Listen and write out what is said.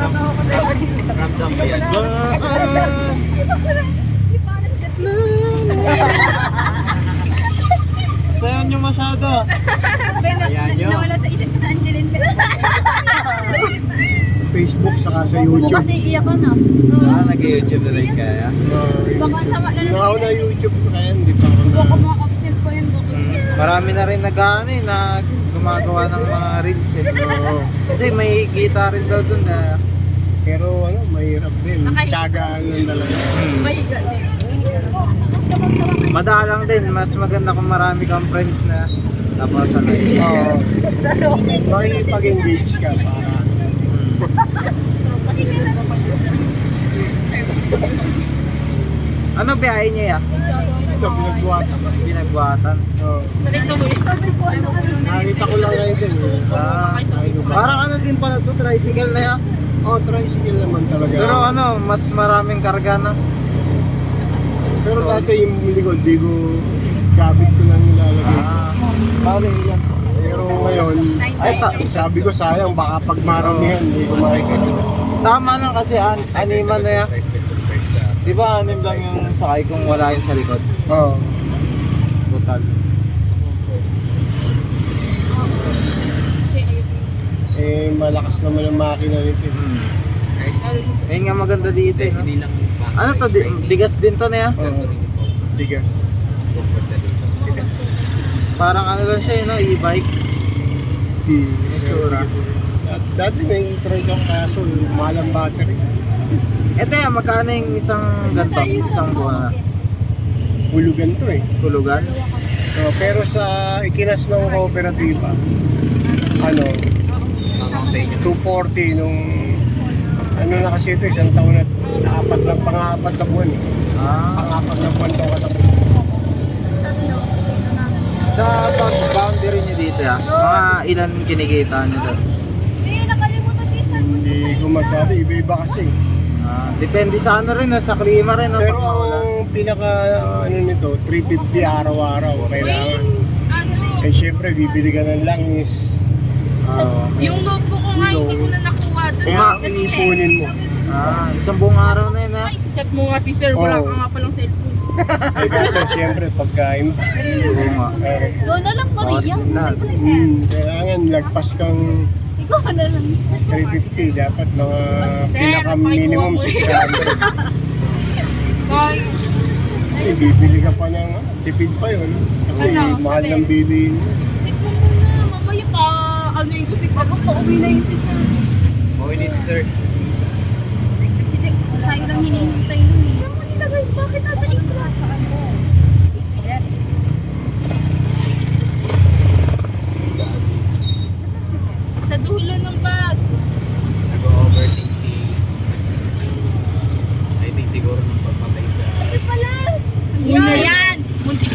Ramdam ba yan? Sayaw nyo masyado. Nawala sa isip ko sa Angeline. Facebook saka sa Huwag mo YouTube. kasi iyak ka na. Nag-YouTube na rin kaya. Baka sama na lang. Nakaw na YouTube kaya hindi pa ako na. Baka mga absent pa yun. Marami na rin na gumagawa ng mga reels eh. Oo. Kasi may kita rin daw dun na Pero ano, mahirap din. Tiyagaan lang talaga. Mahiga din. madalang din. Mas maganda kung marami kang friends na tapos ano Oo. Makikipag-engage ka para. Ano biyahe niya ya? Ito, pinagbuhatan. Pinagbuhatan. Oo. Nakita ko lang ngayon din. Parang ano din pala to, tricycle na ya. Oh, tricycle naman talaga. Pero ano, mas maraming karga na. Pero dati yung likod, di ko gamit ko lang nilalagay. Bali yan. Pero ngayon, Ay, sabi ko sayang, baka pag maramihan, hindi ko makikita. tama lang kasi animal na ya. Di ba anim lang yung sakay kung wala yun sa likod? Oo. Total. Malakas naman ang makina nito. Ayun nga maganda dito eh. No? Ano to? Digas din to na ya? Oo. Bigas. Parang ano lang siya, no? E-bike. Itsura. At dati may e-try kang kaso, mahal ang battery. Ito yan, magkano yung isang ganito? Isang buwan na? Hulugan to eh. Tulugan? Pero sa ikinas ng kooperatiba, ano, 240 nung ano na kasi ito, isang taon at pang-apat na buwan eh. Pang-apat na buwan daw katapos. Sa boundary niyo dito ya, mga ilan kinikita niyo doon? Nakalimutan isa. Hindi ko masabi, iba-iba kasi. Depende sa ano rin, sa klima rin. No? Pero Pag maulan. ang pinaka ano nito, 350 araw-araw kailangan. Eh syempre, bibili ka ng langis. Yung notebook ko nga, hindi ko na nakuha doon. Kaya iipunin mo. Isang buong araw na yun ha. Chat mo nga si sir, wala Oo. ka nga pa ng cellphone. Eh kasi syempre, pagkain. Oo nga. Doon na lang, Maria. Kailangan lagpas kang Ikaw ka na lang. 350, dapat mga pinaka-minimum 600. Kasi bibili ka pa ng tipid pa yun. Kasi mahal ng bilihin. Text mo muna, mamaya pa, ano yung si sir. Pauwi na yung si Sir. Okay din si sir. Tayo lang hinihintay nun eh.